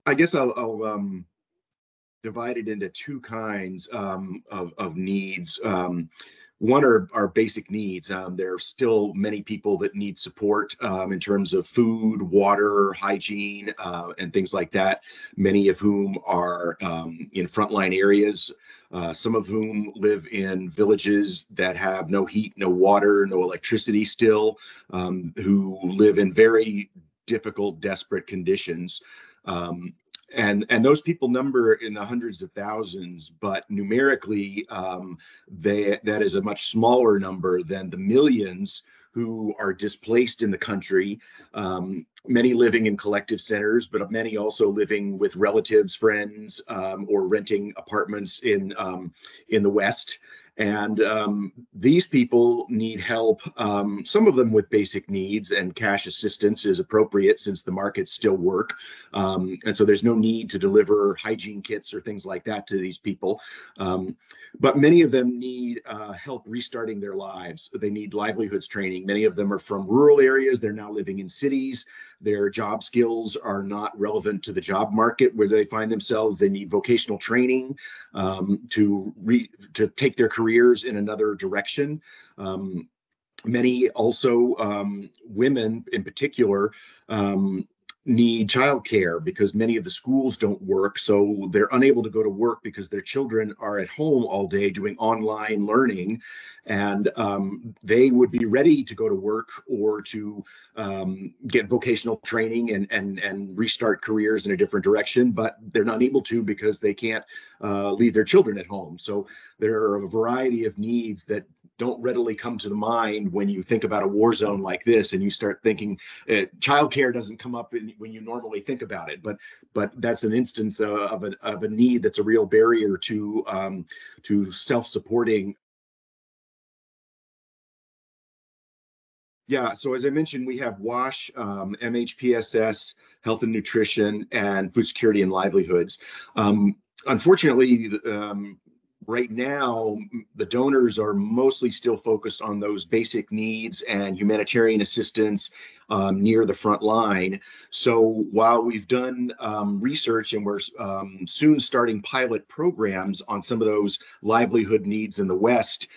I guess I'll divide it into two kinds of needs. One are basic needs. There are still many people that need support in terms of food, water, hygiene, and things like that, many of whom are in frontline areas. Some of whom live in villages that have no heat, no water, no electricity still, who live in very difficult, desperate conditions. Um, and those people number in the hundreds of thousands, but numerically, that is a much smaller number than the millions who are displaced in the country, many living in collective centers, but many also living with relatives, friends, or renting apartments in the West. And these people need help, some of them with basic needs, and cash assistance is appropriate since the markets still work. And so there's no need to deliver hygiene kits or things like that to these people. But many of them need help restarting their lives. They need livelihoods training. Many of them are from rural areas. They're now living in cities. Their job skills are not relevant to the job market where they find themselves. They need vocational training to take their careers in another direction. Many also, women in particular, need childcare because many of the schools don't work. So they're unable to go to work because their children are at home all day doing online learning. And they would be ready to go to work or to get vocational training and restart careers in a different direction, but they're not able to because they can't leave their children at home. So there are a variety of needs that don't readily come to the mind when you think about a war zone like this, and you start thinking childcare doesn't come up when you normally think about it, but that's an instance of a need that's a real barrier to self-supporting. Yeah, so as I mentioned, we have WASH, MHPSS, Health and Nutrition, and Food Security and Livelihoods. Unfortunately, right now, the donors are mostly still focused on those basic needs and humanitarian assistance near the front line. So while we've done research and we're soon starting pilot programs on some of those livelihood needs in the West,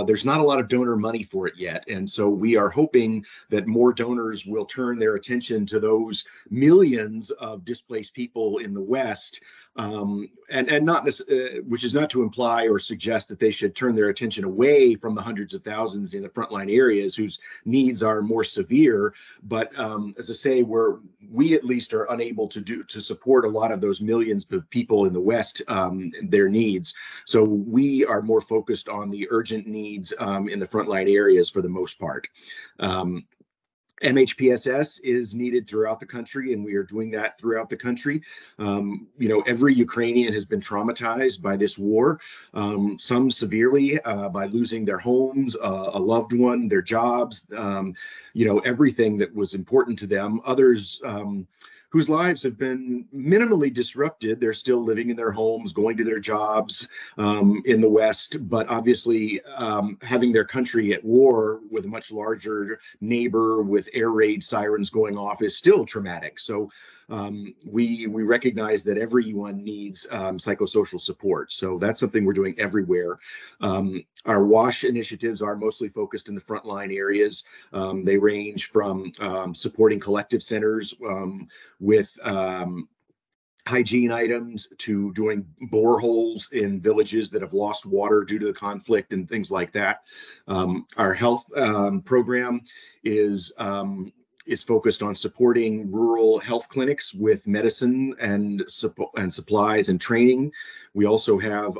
there's not a lot of donor money for it yet. And so we are hoping that more donors will turn their attention to those millions of displaced people in the West. And not which is not to imply or suggest that they should turn their attention away from the hundreds of thousands in the frontline areas whose needs are more severe. But as I say, we at least are unable to support a lot of those millions of people in the West, their needs. So we are more focused on the urgent needs in the frontline areas for the most part. MHPSS is needed throughout the country, and we are doing that throughout the country. Every Ukrainian has been traumatized by this war, some severely by losing their homes, a loved one, their jobs, everything that was important to them. Others whose lives have been minimally disrupted. They're still living in their homes, going to their jobs in the West, but obviously having their country at war with a much larger neighbor with air raid sirens going off is still traumatic. So we recognize that everyone needs psychosocial support. So that's something we're doing everywhere. Our WASH initiatives are mostly focused in the frontline areas. They range from supporting collective centers with hygiene items to doing boreholes in villages that have lost water due to the conflict and things like that. Our health program is focused on supporting rural health clinics with medicine and supplies and training. We also have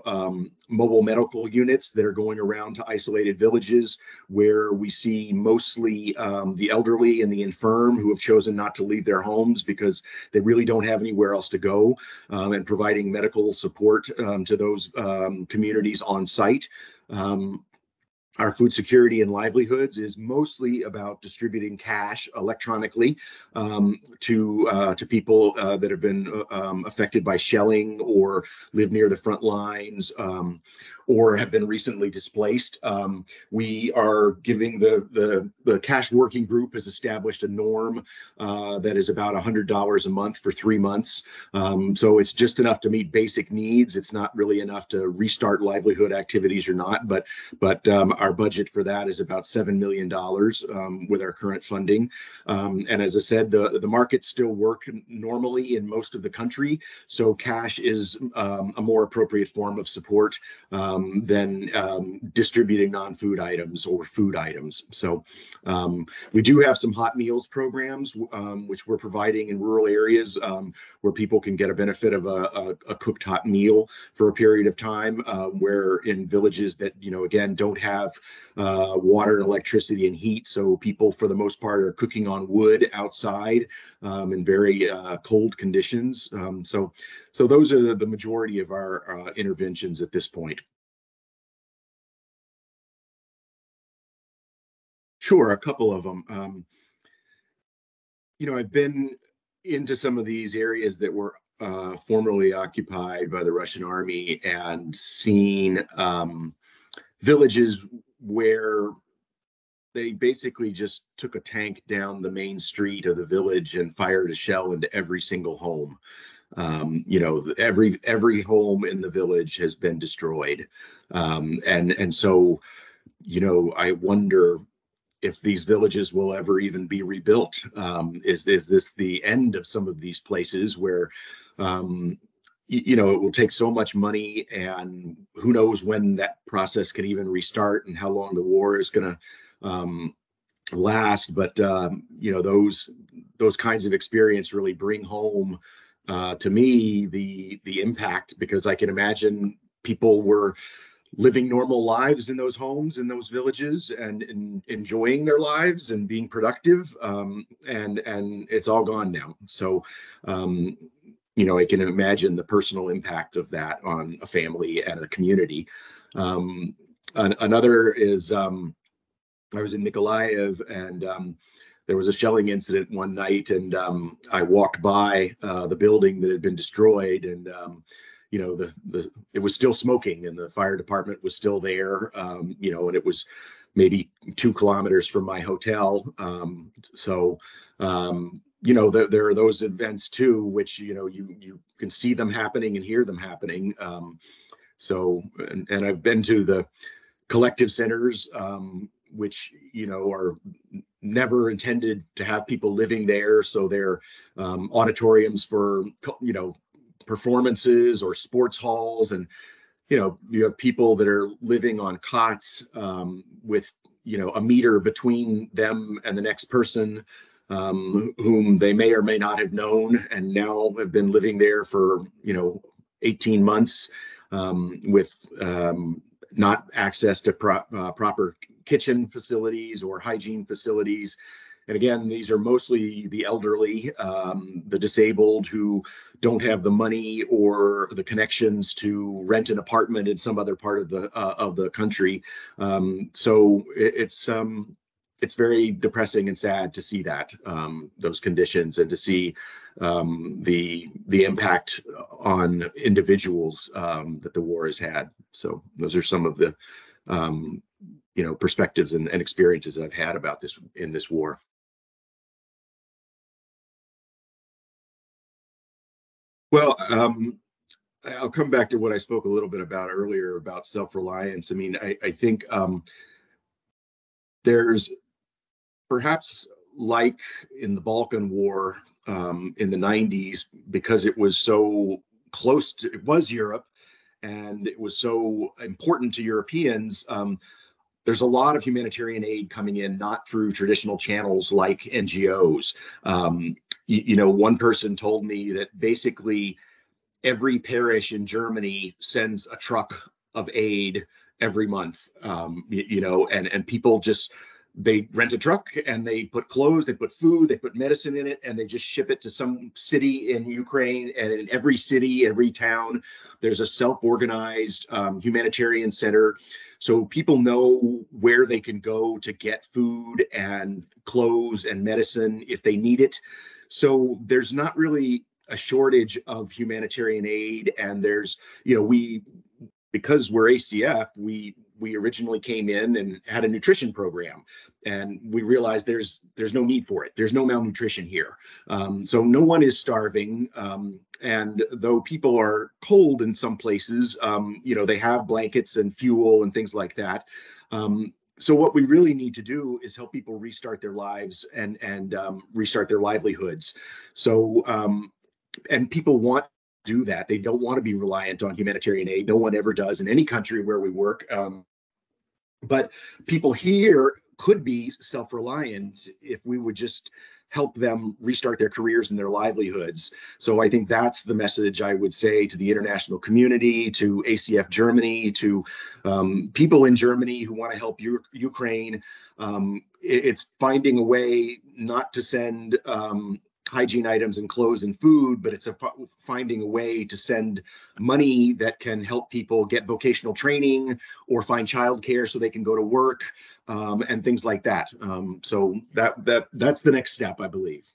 mobile medical units that are going around to isolated villages where we see mostly the elderly and the infirm who have chosen not to leave their homes because they really don't have anywhere else to go, and providing medical support to those communities on site. Our food security and livelihoods is mostly about distributing cash electronically to people that have been affected by shelling or live near the front lines, or have been recently displaced. We are giving the cash working group has established a norm that is about $100 a month for 3 months. So it's just enough to meet basic needs. It's not really enough to restart livelihood activities or not, but our budget for that is about $7 million with our current funding. And as I said, the markets still work normally in most of the country, so cash is a more appropriate form of support than distributing non-food items or food items. So we do have some hot meals programs, which we're providing in rural areas where people can get a benefit of a cooked hot meal for a period of time, where in villages that, again, don't have water and electricity and heat. So people, for the most part, are cooking on wood outside in very cold conditions. So those are the majority of our interventions at this point. Sure, a couple of them. I've been into some of these areas that were formerly occupied by the Russian army and seen villages where they basically just took a tank down the main street of the village and fired a shell into every single home. Every home in the village has been destroyed, and so I wonder if these villages will ever even be rebuilt. Is this the end of some of these places where it will take so much money, and who knows when that process can even restart and how long the war is going to last. But those kinds of experience really bring home to me the impact, because I can imagine people were living normal lives in those homes, in those villages, and enjoying their lives and being productive. And it's all gone now. So, I can imagine the personal impact of that on a family and a community. Another is I was in Mykolaiv, and there was a shelling incident one night, and I walked by the building that had been destroyed, and it was still smoking, and the fire department was still there, and it was maybe 2 kilometers from my hotel. There are those events too, which you can see them happening and hear them happening. And I've been to the collective centers, which are never intended to have people living there, so they're auditoriums for performances or sports halls, and you have people that are living on cots with a meter between them and the next person, whom they may or may not have known, and now have been living there for 18 months with not access to proper kitchen facilities or hygiene facilities. And again, these are mostly the elderly, the disabled, who don't have the money or the connections to rent an apartment in some other part of the country. So it's very depressing and sad to see that, those conditions, and to see the impact on individuals that the war has had. So those are some of the perspectives and experiences I've had about this in this war. Well, I'll come back to what I spoke a little bit about earlier about self-reliance. I mean, I think there's perhaps, like in the Balkan War in the 90s, because it was so it was Europe, and it was so important to Europeans. There's a lot of humanitarian aid coming in, not through traditional channels like NGOs. One person told me that basically every parish in Germany sends a truck of aid every month, and people just, they rent a truck and they put clothes, they put food, they put medicine in it, and they just ship it to some city in Ukraine. And in every city, every town, there's a self-organized humanitarian center. So people know where they can go to get food and clothes and medicine if they need it. So there's not really a shortage of humanitarian aid. And there's, we because we're ACF, we originally came in and had a nutrition program, and we realized there's no need for it. There's no malnutrition here, so no one is starving. And though people are cold in some places, they have blankets and fuel and things like that. So what we really need to do is help people restart their lives and restart their livelihoods. So and people want to do that. They don't want to be reliant on humanitarian aid. No one ever does in any country where we work. But people here could be self-reliant if we would just help them restart their careers and their livelihoods. So I think that's the message I would say to the international community, to ACF Germany, to people in Germany who want to help Ukraine. It's finding a way not to send hygiene items and clothes and food, but it's finding a way to send money that can help people get vocational training or find childcare so they can go to work, and things like that. So that's the next step, I believe.